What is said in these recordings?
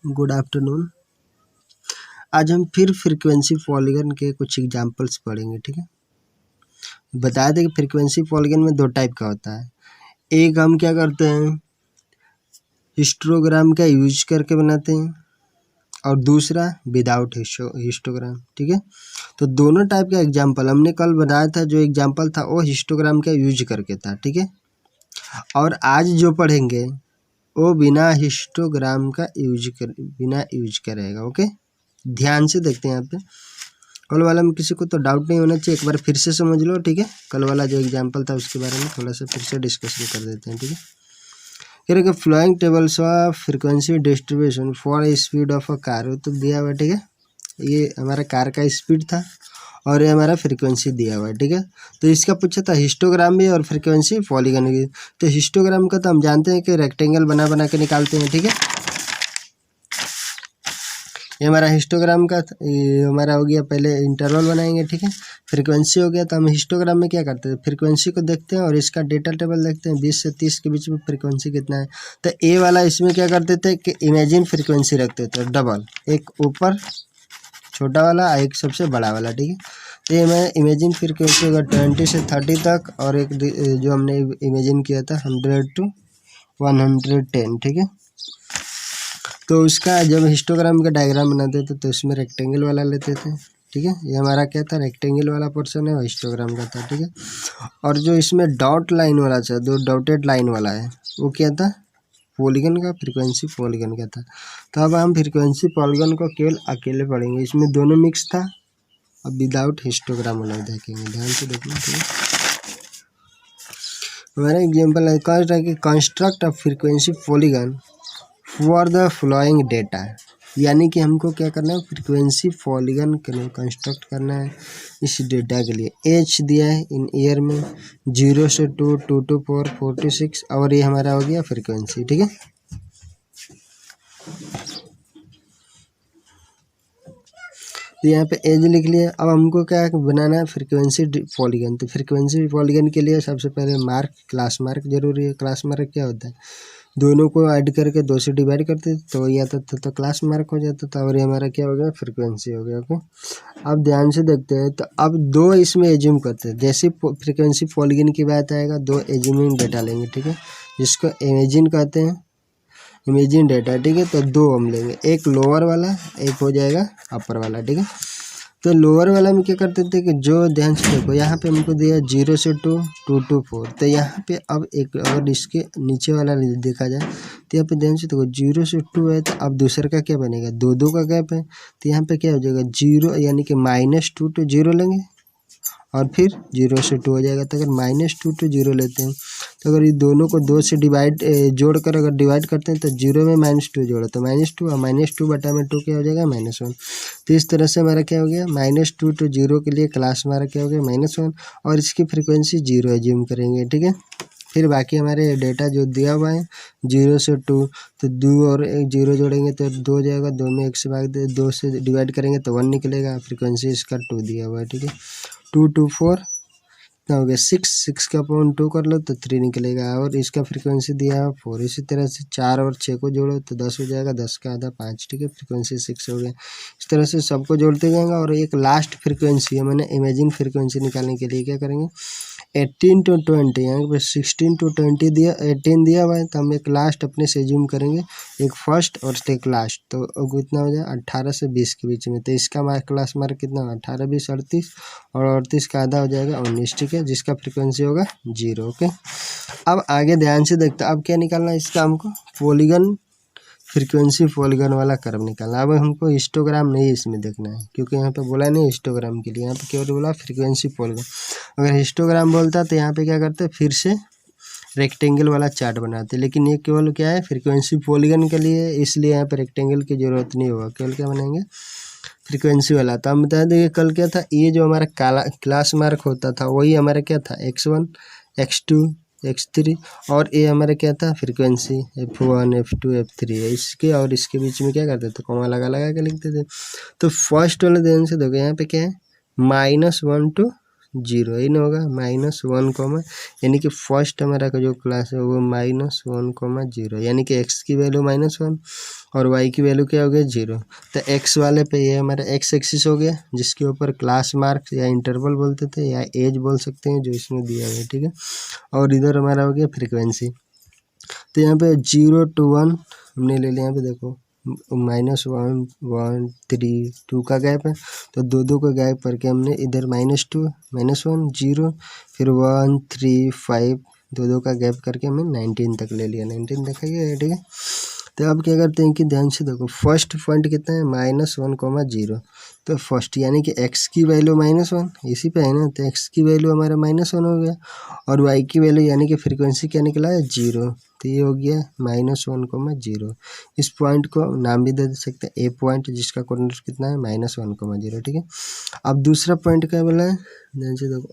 Good afternoon. आज हम फिर फ्रीक्वेंसी पॉलीगन के कुछ एग्जांपल्स पढ़ेंगे, ठीक है। बताया था कि फ्रीक्वेंसी पॉलीगन में दो टाइप का होता है। एक हम क्या करते हैं, हिस्टोग्राम का यूज करके बनाते हैं, और दूसरा विदाउट हिस्टोग्राम, ठीक है। तो दोनों टाइप का एग्जाम्पल हमने कल बनाया था। जो एग्जाम्पल था वो हिस्टोग्राम का यूज करके था, ठीक है। और आज जो पढ़ेंगे वो बिना हिस्टोग्राम का बिना यूज करेगा। ओके, ध्यान से देखते हैं यहाँ पे। कल वाला में किसी को तो डाउट नहीं होना चाहिए, एक बार फिर से समझ लो, ठीक है। कल वाला जो एग्जाम्पल था उसके बारे में थोड़ा सा फिर से डिस्कशन कर देते हैं, ठीक है। कह रहे following tables of frequency distribution for a speed of a car, वो तो दिया हुआ है, ठीक है। ये हमारा कार का स्पीड था और ये हमारा फ्रीक्वेंसी दिया हुआ है, ठीक है। तो इसका पूछा था हिस्टोग्राम भी और फ्रीक्वेंसी पॉलीगन भी। तो हिस्टोग्राम का तो हम जानते हैं कि रेक्टेंगल बना बना के निकालते हैं, ठीक है। ये हमारा हिस्टोग्राम का ये हमारा हो गया। पहले इंटरवल बनाएंगे, ठीक है। फ्रीक्वेंसी हो गया, तो हम हिस्टोग्राम में क्या करते हैं, फ्रीक्वेंसी को देखते हैं और इसका डेटा टेबल देखते हैं। 20 से 30 के बीच में फ्रीक्वेंसी कितना है। तो ए वाला इसमें क्या करते थे कि इमेजिन फ्रीक्वेंसी रखते थे, डबल, एक ऊपर छोटा वाला, एक सबसे बड़ा वाला, ठीक है। तो ये मैं इमेजिन फ्रीक्वेंसी होगा 20 से 30 तक, और एक जो हमने इमेजिन किया था 100 to 110, ठीक है। तो उसका जब हिस्टोग्राम का डायग्राम बनाते थे तो इसमें रेक्टेंगल वाला लेते थे, ठीक है। ये हमारा क्या था, रेक्टेंगल वाला पोर्शन है, हिस्टोग्राम का था, ठीक है। और जो इसमें डॉट लाइन वाला था, दो डॉटेड लाइन वाला है, वो क्या था, पॉलीगन का, फ्रीक्वेंसी पॉलीगन का था। तो अब हम फ्रीक्वेंसी पॉलीगन को केवल अकेले पढ़ेंगे, इसमें दोनों मिक्स था। अब विदाउट हिस्टोग्राम वाला देखेंगे, ध्यान से देखना, ठीक है। हमारा एग्जाम्पल है कि construct of frequency polygon for the flowing data, यानी कि हमको क्या करना है, फ्रीक्वेंसी पॉलीगन कंस्ट्रक्ट करना है इस डेटा के लिए। एच दिया है इन ईयर में 0 से 2, 2 to 4, 4 to 6, और ये हमारा हो गया फ्रीक्वेंसी, ठीक है। तो यहाँ पे एज लिख लिया। अब हमको क्या बनाना है, फ्रीक्वेंसी पॉलीगन। तो फ्रीक्वेंसी पॉलीगन के लिए सबसे पहले मार्क, क्लास मार्क जरूरी है। क्लास मार्क क्या होता है, दोनों को ऐड करके 2 से डिवाइड करते तो ये आता था, तो क्लास मार्क हो जाता था, और ये हमारा क्या हो गया, फ्रीक्वेंसी हो गया। ओके, अब ध्यान से देखते हैं। तो अब दो इसमें एज्यूम करते हैं, जैसे फ्रीक्वेंसी पॉलीगन की बात आएगा, दो एज्यूमिंग डेटा लेंगे, ठीक है, जिसको इमेजिन कहते हैं, इमेजिन डेटा, ठीक है। तो दो हम लेंगे, एक लोअर वाला, एक हो जाएगा अपर वाला, ठीक है। तो लोअर वाला में क्या करते थे कि जो, ध्यान से देखो, यहाँ पे हमको दिया 0 से 2, 2 to 4। तो यहाँ पे अब एक, अगर इसके नीचे वाला देखा जाए तो यहाँ पे ध्यान से देखो 0 से 2 है, तो अब दूसरे का क्या बनेगा, 2 का गैप है। तो यहाँ पे क्या हो जाएगा, 0, यानी कि -2 to 0 लेंगे, और फिर 0 से 2 हो जाएगा। तो अगर -2 to 0 लेते हैं, तो अगर ये दोनों को 2 से जोड़ कर अगर डिवाइड करते हैं तो 0 में -2 जोड़ो तो -2, और -2 बटा में 2 क्या हो जाएगा, -1। तो इस तरह से हमारा क्या हो गया, -2 to 0 के लिए क्लास हमारा क्या हो गया, -1, और इसकी फ्रीक्वेंसी 0 एज्यूम करेंगे, ठीक है। फिर बाकी हमारे डेटा जो दिया हुआ है 0 से 2, तो 2 और 1 0 जोड़ेंगे तो 2 हो जाएगा, 2 में 1 से भाग दे, 2 से डिवाइड करेंगे तो 1 निकलेगा। फ्रीक्वेंसी इसका 2 दिया हुआ है, ठीक है। 2 to 4 कितना हो गया, 6 का अपॉन 2 कर लो तो 3 निकलेगा, और इसका फ्रीक्वेंसी दिया है 4। इसी तरह से 4 और 6 को जोड़ो तो 10 हो जाएगा, 10 का आधा 5, ठीक है। फ्रीक्वेंसी 6 हो गया। इस तरह से सबको जोड़ते जाएंगे, और एक लास्ट फ्रीक्वेंसी है, मैंने इमेजिन फ्रीक्वेंसी निकालने के लिए क्या करेंगे, 18 to 20, यहाँ पे 16 to 20 दिया, 18 दिया हुआ है, तो हम एक लास्ट अपने से जूम करेंगे, एक फर्स्ट और एक लास्ट, तो कितना हो जाए, 18 से 20 के बीच में। तो इसका क्लास मार्क कितना, 18, 20, 38, और 38 का आधा हो जाएगा 19, ठीक है, जिसका फ्रीक्वेंसी होगा 0। ओके, अब आगे ध्यान से देखते हैं, अब क्या निकालना है इसका, हमको पॉलीगन, फ्रीक्वेंसी पॉलीगन वाला कर्व निकालना। अब हमको हिस्टोग्राम नहीं इसमें देखना है, क्योंकि यहाँ पे बोला नहीं हिस्टोग्राम के लिए, यहाँ पे केवल बोला फ्रीक्वेंसी पॉलीगन। अगर हिस्टोग्राम बोलता तो यहाँ पे क्या करते, फिर से रेक्टेंगल वाला चार्ट बनाते, लेकिन ये केवल क्या है, फ्रीक्वेंसी पॉलीगन के लिए, इसलिए यहाँ पे रेक्टेंगल की जरूरत नहीं होगा, केवल क्या बनाएंगे, फ्रीक्वेंसी वाला। तो हम बता दें कल क्या था, ये जो हमारा क्लास मार्क होता था वही हमारा क्या था, x1, x2, x3, और ये हमारा क्या था, फ्रीक्वेंसी f1, f2, f3 है। इसके और इसके बीच में क्या करते थे, कॉमा लगा लगा के लिखते थे। तो फर्स्ट वाले ध्यान से देखो, यहाँ पे क्या है, -1 to जीरो इन होगा, -1, यानी कि फर्स्ट हमारा का जो क्लास है वो -1, 0, यानी कि x की वैल्यू -1 और y की वैल्यू क्या हो गया 0। तो x वाले पे ये हमारा x एक्सिस हो गया, जिसके ऊपर क्लास मार्क्स या इंटरवल बोलते थे या एज बोल सकते हैं, जो इसमें दिया हुआ है, ठीक है। और इधर हमारा हो गया फ्रीक्वेंसी। तो यहाँ पे 0 to 1 हमने ले लिया, यहाँ पे देखो -1, 1, 3, 2 का गैप है, तो दो का गैप करके हमने इधर -2, -1, 0, फिर 1, 3, 5, दो का गैप करके हमने 19 तक ले लिया, 19 तक है, ठीक है। तो अब क्या करते हैं कि ध्यान से देखो, फर्स्ट पॉइंट कितना है -1, 0, तो फर्स्ट यानी कि x की वैल्यू -1 इसी पे है ना, तो x की वैल्यू हमारा -1 हो गया, और y की वैल्यू यानी कि फ्रीक्वेंसी क्या निकला है 0, तो ये हो गया -1, 0। इस पॉइंट को नाम भी दे सकते हैं a पॉइंट, जिसका कोऑर्डिनेट कितना है -1, 0, ठीक है। अब दूसरा पॉइंट क्या बोला है, ध्यान से देखो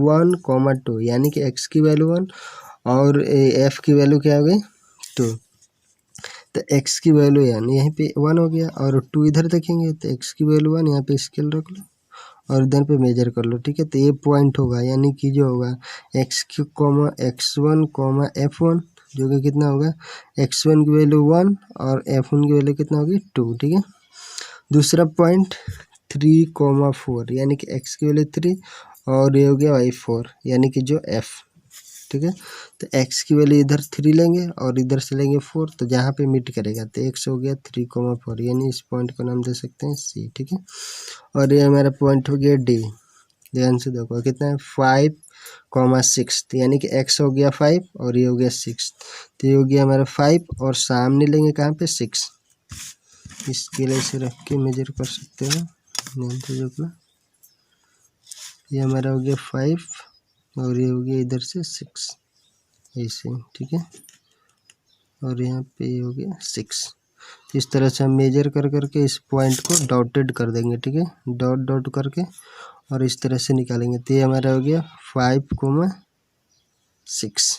1, 2, यानी कि x की वैल्यू 1 और f की वैल्यू क्या हो गई 2, तो x की वैल्यू यानी यहीं पे 1 हो गया, और 2 इधर देखेंगे तो x की वैल्यू 1, यहाँ पे स्केल रख लो और इधर पे मेजर कर लो, ठीक है। तो ये पॉइंट होगा, यानी कि जो होगा x3, x1, f1, जो कि कितना होगा x1 की वैल्यू 1 और f1 की वैल्यू कितना होगी 2, ठीक है। दूसरा पॉइंट 3, 4, यानी कि x की वैल्यू 3 और ये हो गया y 4, यानी कि जो f, ठीक है। तो x की वैल्यू इधर 3 लेंगे और इधर से लेंगे 4, तो जहाँ पे मीट करेगा तो x हो गया 3, 4, यानी इस पॉइंट को नाम दे सकते हैं C, ठीक है। और ये हमारा पॉइंट हो गया D, ध्यान से देखो कितना है 5, 6, तो यानी कि x हो गया 5 और ये हो गया 6, तो ये हो गया हमारा 5 और सामने लेंगे कहाँ पे 6, इसके लिए से रख के मेजर कर सकते हो, ध्यान से देखो, ये हमारा हो गया 5 और ये हो गया इधर से 6, ऐसे, ठीक है। और यहाँ पे ये हो गया 6, इस तरह से हम मेजर कर करके इस पॉइंट को डॉटेड कर देंगे, ठीक है, डॉट डॉट करके और इस तरह से निकालेंगे। तो ये हमारा हो गया 5, 6।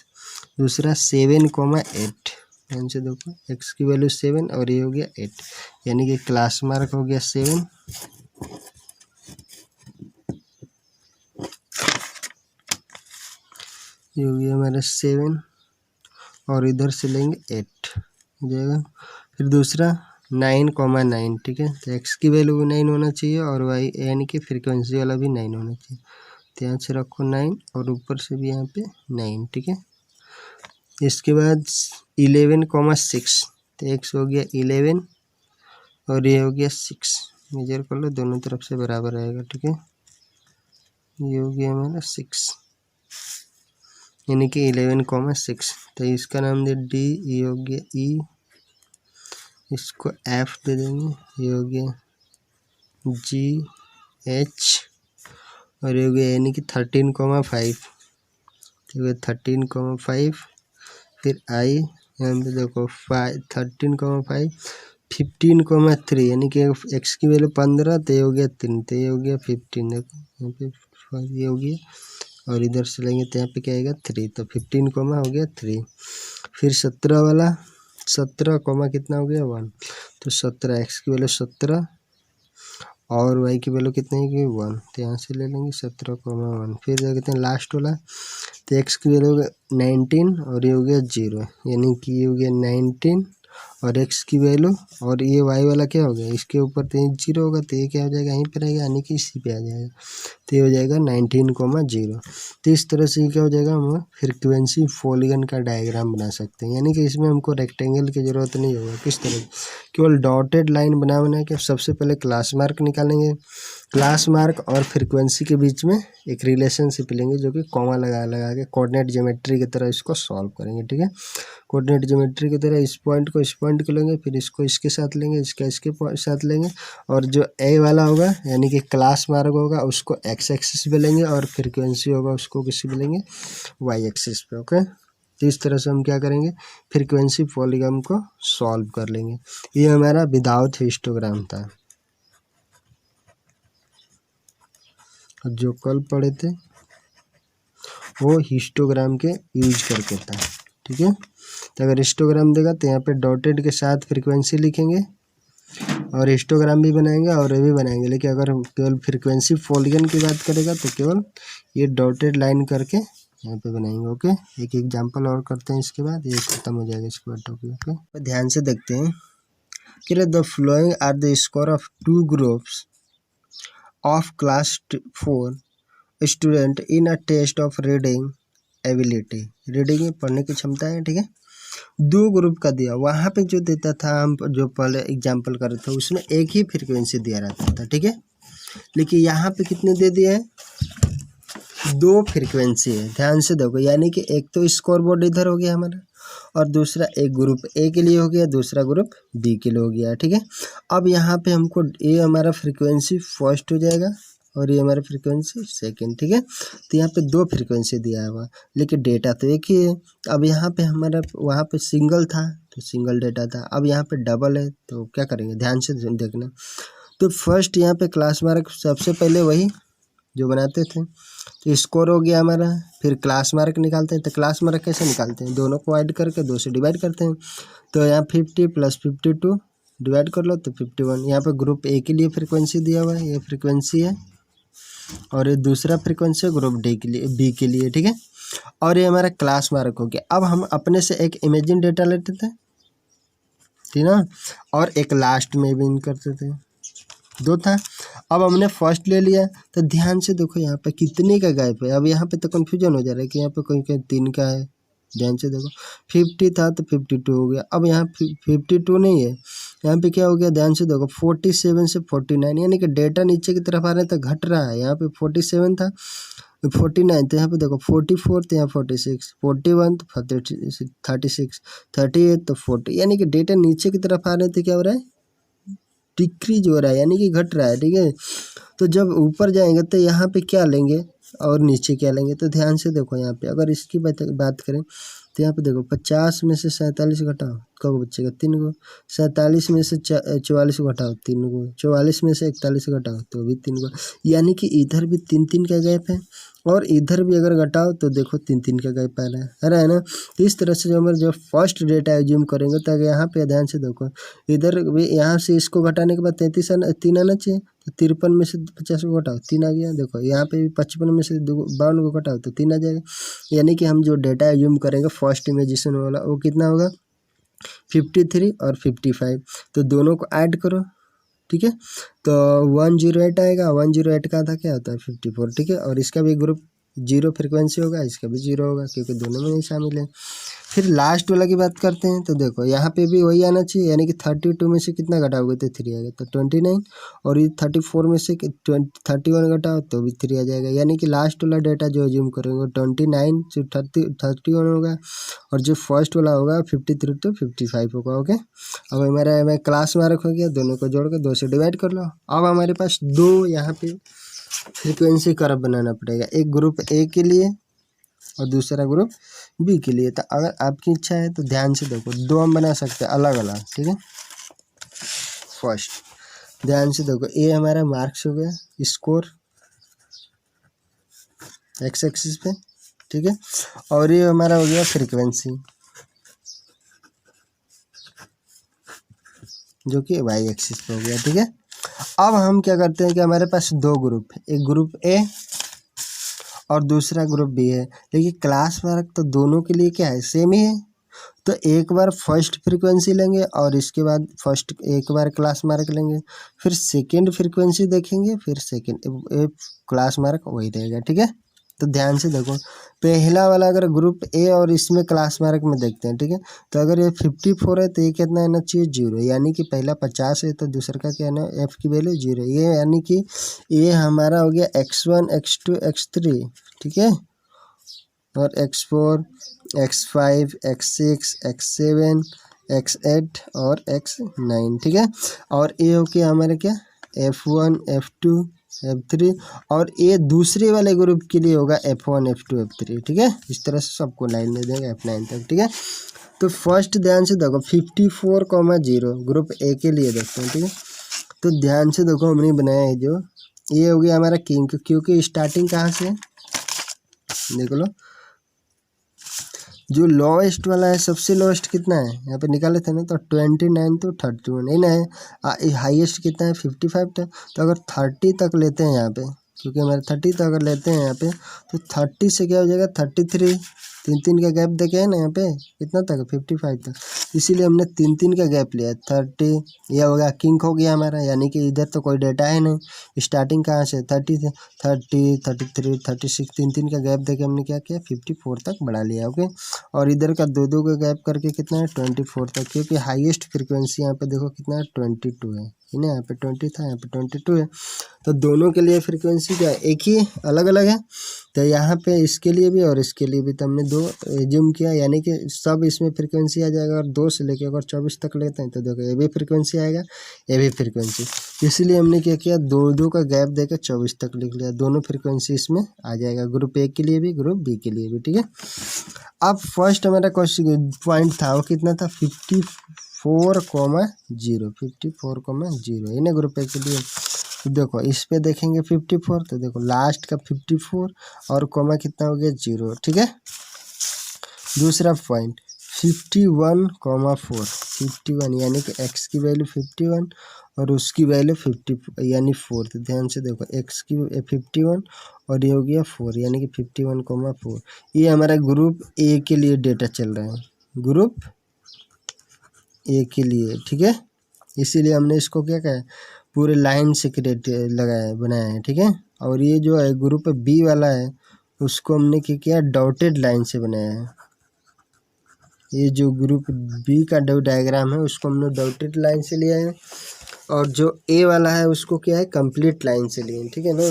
दूसरा 7, 8, ध्यान से देखो x की वैल्यू 7 और ये हो गया 8, यानी कि क्लास मार्क हो गया 7, ये हो गया हमारा 7 और इधर से लेंगे 8 हो जाएगा। फिर दूसरा 9, 9, ठीक है, तो x की वैल्यू भी 9 होना चाहिए और y यानी कि फ्रीक्वेंसी वाला भी 9 होना चाहिए, तो यहाँ से रखो 9 और ऊपर से भी यहाँ पे 9, ठीक है। इसके बाद 11, 6, तो x हो गया 11 और ये हो गया 6, मेजर कर लो दोनों तरफ से बराबर आएगा, ठीक है। ये हो गया हमारा 6, यानी कि 11, 6, तो इसका नाम दे D, ये हो गया E, इसको F दे देंगे, ये हो गया G, H और ये हो गया यानी कि 13, 5, तो 13, 5, फिर I, यहाँ पे देखो 13, 5, 15, 3, यानी कि x की वैल्यू 15, तो ये हो गया 3, तो ये हो गया 15, देखो यहाँ पे 5 ये हो गया और इधर से लेंगे तो यहाँ पे क्या आएगा 3, तो 15, हो गया 3। फिर 17 वाला 17, कितना हो गया 1, तो 17 x की वैल्यू 17 और y की वैल्यू कितनी है कि 1, तो यहाँ से ले लेंगे 17, 1। फिर देखते हैं लास्ट वाला, तो x की वैल्यू 19 और ये हो गया 0, यानी कि ये हो गया 19 और x की वैल्यू और ये y वाला क्या हो गया, इसके ऊपर तो 0 होगा, तो ये क्या हो जाएगा यहीं पर रहेगा, यानी कि इसी पे आ जाएगा, तो ये हो जाएगा 19, 0। तो इस तरह से क्या हो जाएगा, हम फ्रीक्वेंसी पॉलीगन का डायग्राम बना सकते हैं, यानी कि इसमें हमको रेक्टेंगल की ज़रूरत नहीं होगा। किस तरह, केवल डॉटेड लाइन बना के सबसे पहले क्लास मार्क निकालेंगे, क्लास मार्क और फ्रीक्वेंसी के बीच में एक रिलेशनशिप लेंगे, जो कि कॉमा लगा के कोऑर्डिनेट ज्योमेट्री की तरह इसको सॉल्व करेंगे, ठीक है। कोऑर्डिनेट ज्योमेट्री की तरह इस पॉइंट को लेंगे, फिर इसको इसके साथ लेंगे, इसका इसके साथ लेंगे, और जो ए वाला होगा यानी कि क्लास मार्क होगा उसको x एक्सिस पे लेंगे और फ्रीक्वेंसी होगा उसको किसी पे लेंगे y एक्सिस पे, ओके। तो इस तरह से हम क्या करेंगे, फ्रीक्वेंसी पॉलीगन को सॉल्व कर लेंगे। ये हमारा विदाउट हिस्टोग्राम था, जो कल पढ़े थे वो हिस्टोग्राम के यूज करके था, ठीक है। तो अगर हिस्टोग्राम देगा तो यहाँ पे डॉटेड के साथ फ्रीक्वेंसी लिखेंगे और हिस्टोग्राम भी बनाएंगे और ये भी बनाएंगे। लेकिन अगर हम केवल फ्रीक्वेंसी पॉलीगन की बात करेगा तो केवल ये डॉटेड लाइन करके यहाँ पे बनाएंगे। ओके, एक एग्जांपल और करते हैं, इसके बाद ये खत्म हो जाएगा इसके बाद टॉपिक। ओके, ध्यान से देखते हैं कि the following are the score of 2 groups of class 4 student in a test of reading ability. Reading में पढ़ने की क्षमता है, ठीक है। 2 ग्रुप का दिया, वहाँ पे जो देता था, हम जो पहले एग्जांपल कर रहे थे उसमें एक ही फ्रीक्वेंसी दिया रहता था, ठीक है। लेकिन यहाँ पे कितने दे दिए हैं, 2 फ्रीक्वेंसी है। ध्यान से देखो, यानी कि एक तो स्कोर बोर्ड इधर हो गया हमारा, और दूसरा एक ग्रुप ए के लिए हो गया, दूसरा ग्रुप बी के लिए हो गया, ठीक है। अब यहाँ पे हमको ये हमारा फ्रीक्वेंसी फर्स्ट हो जाएगा और ये हमारा फ्रीक्वेंसी सेकंड, ठीक है। तो यहाँ पे 2 फ्रीक्वेंसी दिया हुआ, लेकिन डेटा तो एक ही है। अब यहाँ पे हमारा वहाँ पे सिंगल था तो सिंगल डेटा था, अब यहाँ पे डबल है तो क्या करेंगे, ध्यान से देखना। तो फर्स्ट यहाँ पे क्लास मार्क सबसे पहले वही जो बनाते थे, तो स्कोर हो गया हमारा। फिर क्लास मार्क निकालते हैं, तो क्लास मार्क कैसे निकालते हैं, दोनों को ऐड करके 2 से डिवाइड करते हैं। तो यहाँ 50 + 52 डिवाइड कर लो तो 51। यहाँ पे ग्रुप ए के लिए फ्रीक्वेंसी दिया हुआ है, ये फ्रीक्वेंसी है, और ये दूसरा फ्रीक्वेंसी है ग्रुप डी के लिए, बी के लिए, ठीक है। और ये हमारा क्लास मार्क हो गया। अब हम अपने से एक इमेजिन डेटा लेते थे, ठीक ना, और एक लास्ट में भी इन करते थे, 2 था। अब हमने फर्स्ट ले लिया, तो ध्यान से देखो यहाँ पे कितने का गैप है। अब यहाँ पे तो कन्फ्यूजन हो जा रहा है कि यहाँ पे कोई 3 का है। ध्यान से देखो, 50 था तो 52 हो गया। अब यहाँ 52 नहीं है, यहाँ पे क्या हो गया, ध्यान से देखो 47 से 49, यानी कि डेटा नीचे की तरफ आ रहा है तो घट रहा है। यहाँ पे 47 था 49, तो यहाँ पे देखो 44, तो यहाँ 46, 41 तो 36, 38 तो 40, यानी कि डेटा नीचे की तरफ आ रहे हैं तो क्या हो रहा है, डिक्रीज हो रहा है, यानी कि घट रहा है, ठीक है। तो जब ऊपर जाएंगे तो यहाँ पे क्या लेंगे और नीचे क्या लेंगे, तो ध्यान से देखो यहाँ पे अगर इसकी बात करें तो यहाँ पे देखो 50 में से 47 घटाओ, कब बचेगा, 3 गो। 47 में से 44 घटाओ, 3 गो। 44 में से 41 घटाओ तो भी 3 गो, यानी कि इधर भी 3-3 का गैप है, और इधर भी अगर घटाओ तो देखो 3-3 का गैप आ रहा है ना। तो इस तरह से जो हमारे जो फर्स्ट डेटा एज्यूम करेंगे, ताकि यहाँ पे ध्यान से देखो, इधर भी यहाँ से इसको घटाने के बाद 3 आना चाहिए, तो 53 में से 50 को घटाओ, 3 आ गया। देखो यहाँ पे भी 55 में से 52 को घटाओ तो 3 आ जाएगा। यानी कि हम जो डेटा एज्यूम करेंगे फर्स्ट इमेजिशन वाला, वो कितना होगा, 53 और 55, तो दोनों को ऐड करो, ठीक है। तो 108 आएगा, 108 का आधा क्या होता है, 54, ठीक है। और इसका भी ग्रुप 0 फ्रीक्वेंसी होगा, इसका भी 0 होगा, क्योंकि दोनों में ही शामिल है। फिर लास्ट वाला की बात करते हैं, तो देखो यहाँ पे भी वही आना चाहिए, यानी कि 32 में से कितना घटाओगे तो 3 आएगा, तो 29, और ये 34 में से 31 घटाओ तो भी 3 आ जाएगा। यानी कि लास्ट वाला डेटा जो एज्यूम करेंगे 29 से 31 होगा, और जो फर्स्ट वाला होगा 53 to 55 होगा। ओके, अब हमारा क्लास मार्क हो गया, दोनों को जोड़ के 2 से डिवाइड कर लो। अब हमारे पास 2 यहाँ पे फ्रीक्वेंसी कर्व बनाना पड़ेगा, एक ग्रुप ए के लिए और दूसरा ग्रुप बी के लिए। तो अगर आपकी इच्छा है तो ध्यान से देखो, 2 हम बना सकते हैं अलग अलग, ठीक है। फर्स्ट ध्यान से देखो, ये हमारा मार्क्स हो गया, स्कोर एक्स एक्सिस पे, ठीक है, और ये हमारा हो गया फ्रीक्वेंसी, जो कि वाई एक्सिस पे हो गया, ठीक है। अब हम क्या करते हैं कि हमारे पास 2 ग्रुप है, एक ग्रुप ए और दूसरा ग्रुप बी है, लेकिन क्लास मार्क तो दोनों के लिए क्या है, सेम ही है। तो एक बार फर्स्ट फ्रीक्वेंसी लेंगे और इसके बाद फर्स्ट एक बार क्लास मार्क लेंगे, फिर सेकेंड फ्रीक्वेंसी देखेंगे, फिर सेकेंड क्लास मार्क वही रहेगा, ठीक है। तो ध्यान से देखो, पहला वाला अगर ग्रुप ए और इसमें क्लास मार्क में देखते हैं, ठीक है, तो अगर ये 54 है तो ये कितना आना चाहिए, 0, यानी कि पहला 50 है तो दूसरा का क्या है, एफ की वैल्यू 0, ये यानी कि ये हमारा हो गया x1 x2 x3, ठीक है, और x4 x5 x6 x7 x8 और x9, ठीक है। और ये हो गया हमारे क्या, f1 f2 f3, और ये दूसरे वाले ग्रुप के लिए होगा f1 f2 f3, ठीक है। इस तरह से सबको लाइन में देंगे f9 तक, ठीक है। तो फर्स्ट ध्यान से देखो 54,0 ग्रुप ए के लिए देखते हैं, ठीक है। तो ध्यान से देखो, हमने बनाया है जो ये हो गया हमारा किंग, क्योंकि स्टार्टिंग कहाँ से देख लो, जो लोएस्ट वाला है सबसे लोएस्ट कितना है यहाँ पे निकाले थे ना, तो 29 तो 31 है ना। हाईएस्ट कितना है 55 था। तो अगर 30 तक लेते हैं यहाँ पे, क्योंकि हमारे 30 तक अगर लेते हैं यहाँ पे, तो 30 से क्या हो जाएगा 33, 3 का गैप देखे है ना यहाँ पे, कितना तक 55 तक, इसीलिए हमने 3 का गैप लिया। 30 यह हो गया किंक हो गया हमारा, यानी कि इधर तो कोई डेटा है नहीं, स्टार्टिंग कहाँ से 30 से, 30, 33, 36, 3 का गैप देके हमने क्या किया 54 तक बढ़ा लिया। ओके, और इधर का 2 का गैप करके कितना है 24 तक, क्योंकि हाईएस्ट फ्रिक्वेंसी यहाँ पे देखो कितना है 22 है ना, यहाँ पे 20 था, यहाँ पे 22 है। तो दोनों के लिए फ्रिक्वेंसी क्या है, एक ही अलग अलग है। तो यहाँ पे इसके लिए भी और इसके लिए भी तो हमने 2 एज्यूम किया, यानी कि सब इसमें फ्रिक्वेंसी आ जाएगा। और 2 से लेके अगर 24 तक लेते हैं तो देखो ये भी फ्रिक्वेंसी आएगा, ये भी फ्रिक्वेंसी। इसलिए हमने क्या किया 2 का गैप देकर 24 तक लिख लिया, दोनों फ्रिक्वेंसी इसमें आ जाएगा, ग्रुप ए के लिए भी ग्रुप बी के लिए भी। ठीक है, अब फर्स्ट हमारा क्वेश्चन पॉइंट था वो कितना था 54,0, 54,0 है ना ग्रुप ए के लिए। देखो इस पे देखेंगे 54, तो देखो लास्ट का 54 और कॉमा कितना हो गया 0। ठीक है, दूसरा पॉइंट 51,4, 51 यानी कि x की वैल्यू 51 और उसकी वैल्यू 50 यानी 4। तो ध्यान से देखो x की 51 और ये हो गया 4 यानी कि 51,4। ये हमारा ग्रुप ए के लिए डेटा चल रहा है, ग्रुप ए के लिए। ठीक है, इसीलिए हमने इसको क्या कहा पूरे लाइन से क्रिएट लगाया बनाया है। ठीक है, और ये जो है ग्रुप बी वाला है उसको हमने क्या किया डॉटेड लाइन से बनाया है। ये जो ग्रुप बी का डायग्राम है उसको हमने डॉटेड लाइन से लिया है, और जो ए वाला है उसको क्या है कंप्लीट लाइन से लिए। ठीक है ना,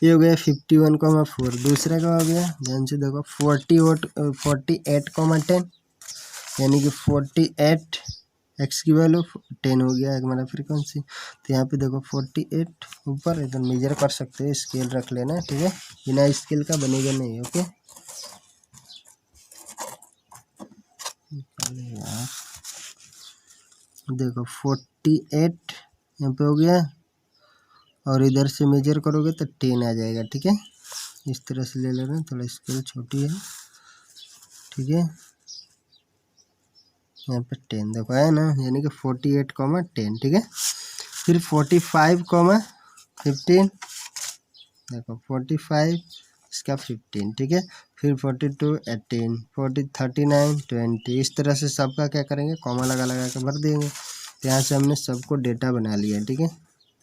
ये हो गया 51,4। दूसरा का हो गया ध्यान से देखो 48,10 यानी कि 48 एक्स की वैल्यू 10 हो गया हमारा फ्रीक्वेंसी। तो यहाँ पे देखो 48 ऊपर इधर मेजर कर सकते हैं, स्केल रख लेना। ठीक है, बिना स्केल का बनेगा नहीं। ओके यार देखो 48 यहाँ पे हो गया, और इधर से मेजर करोगे तो 10 आ जाएगा। ठीक है, इस तरह से ले लेना, थोड़ा स्केल छोटी है। ठीक है, यहाँ पे 10 देखो है ना, यानी कि 48,10। ठीक है, फिर 45,15 देखो 45 इसका 15। ठीक है, फिर 42 18 40 39 20 इस तरह से सबका क्या करेंगे कॉमा लगा लगा के भर देंगे। तो यहाँ से हमने सबको डेटा बना लिया। ठीक है,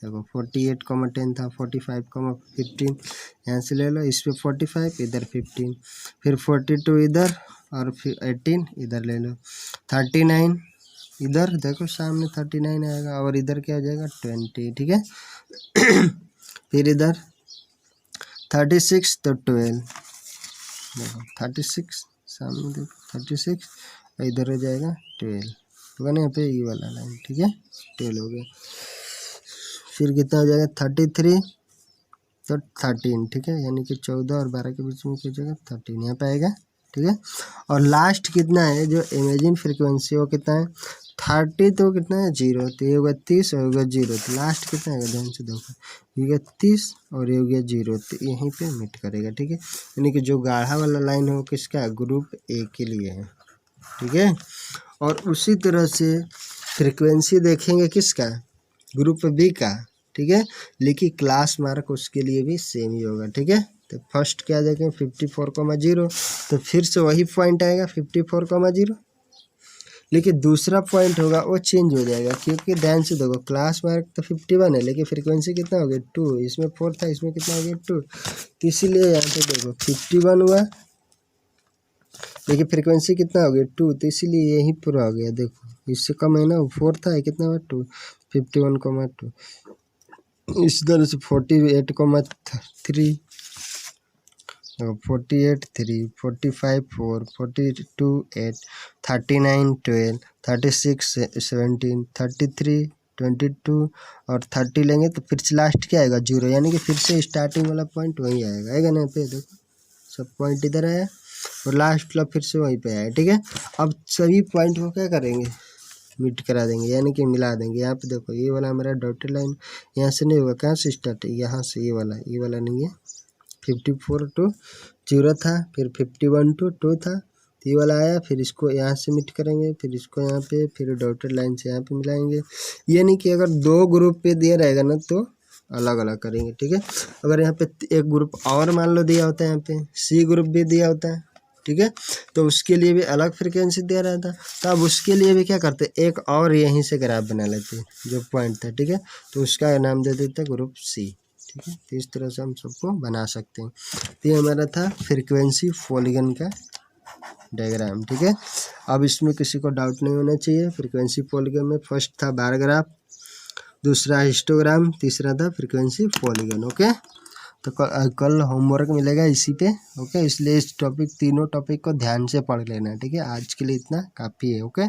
देखो 48,10 था, 45,15 यहाँ से ले लो, इस पे 45 इधर 15, फिर 42 इधर और फिर 18 इधर ले लो, 39 इधर देखो सामने 39 आएगा, और इधर क्या हो जाएगा 20। ठीक है, फिर इधर 36 तो 12 देखो 36 सामने देखो 36 और इधर हो जाएगा 12। तो यहाँ पे ये वाला लाइन। ठीक है, 12 हो गया। फिर कितना हो जाएगा 33 तो 13। ठीक है, यानी कि 14 और 12 के बीच में क्या हो जाएगा 13 यहाँ पे आएगा। ठीक है, और लास्ट कितना है जो इमेजिन फ्रीक्वेंसी वो कितना है 30 तो कितना है 0, तो ये होगा 30 और होगा 0, तो लास्ट कितना आएगा ध्यान से देखो ये होगा 30 और ये हो गया 0, तो यहीं पे मिट करेगा। ठीक है, यानी कि जो गाढ़ा वाला लाइन है वो किसका ग्रुप ए के लिए है। ठीक है, और उसी तरह से फ्रिक्वेंसी देखेंगे किसका ग्रुप बी का। ठीक है, लेकिन क्लास मार्क उसके लिए भी सेम ही होगा। ठीक है, तो फर्स्ट क्या देखें 54,0 तो फिर से वही पॉइंट आएगा 54,0, लेकिन दूसरा पॉइंट होगा वो चेंज हो जाएगा, क्योंकि ध्यान से देखो क्लास मार्क तो 51 है लेकिन फ्रीक्वेंसी कितना हो गया 2, इसमें 4 था इसमें कितना हो गया 2, तो इसीलिए यहाँ पे देखो 51 हुआ लेकिन फ्रीक्वेंसी कितना हो गया 2, तो इसीलिए यही पूरा हो गया। देखो इससे कम है ना 4 था कितना हुआ 2, 51,2 इस तरह से 48,3 48 3 45 4 42 8 39 12 36 17 33 22 और 30 लेंगे तो फिर से लास्ट क्या आएगा 0, यानी कि फिर से स्टार्टिंग वाला पॉइंट वहीं आएगा ना पे। देखो सब पॉइंट इधर आया और लास्ट वाला फिर से वहीं पे आया। ठीक है, अब सभी पॉइंट को क्या करेंगे मिट करा देंगे, यानी कि मिला देंगे। यहाँ पे देखो ये वाला हमारा डॉटेड लाइन यहाँ से नहीं होगा, कहाँ से स्टार्ट है यहाँ से, ये वाला नहीं है 54 to 0 था, फिर 51 to 2 था, तो ये वाला आया, फिर इसको यहाँ से मिट करेंगे, फिर इसको यहाँ पे, फिर डॉटेड लाइन से यहाँ पे मिलाएंगे। ये नहीं कि अगर 2 ग्रुप पे दिया रहेगा ना तो अलग अलग करेंगे, ठीक है। अगर यहाँ पे एक ग्रुप और मान लो दिया होता है, यहाँ पे सी ग्रुप भी दिया होता है, ठीक है, तो उसके लिए भी अलग फ्रिक्वेंसी दे रहा था, तो अब उसके लिए भी क्या करते, एक और यहीं से ग्राफ बना लेते जो पॉइंट था, ठीक है, तो उसका नाम दे देते ग्रुप सी, ठीक है। तो इस तरह से हम सबको बना सकते हैं। तो ये हमारा था फ्रिक्वेंसी पॉलीगन का डायग्राम, ठीक है। अब इसमें किसी को डाउट नहीं होना चाहिए। फ्रिक्वेंसी पॉलीगन में फर्स्ट था बार ग्राफ, दूसरा हिस्टोग्राम, तीसरा था फ्रिक्वेंसी पॉलीगन, ओके। तो कल होमवर्क मिलेगा इसी पे, ओके। इसलिए इस टॉपिक, तीनों टॉपिक को ध्यान से पढ़ लेना, ठीक है। आज के लिए इतना काफ़ी है, ओके।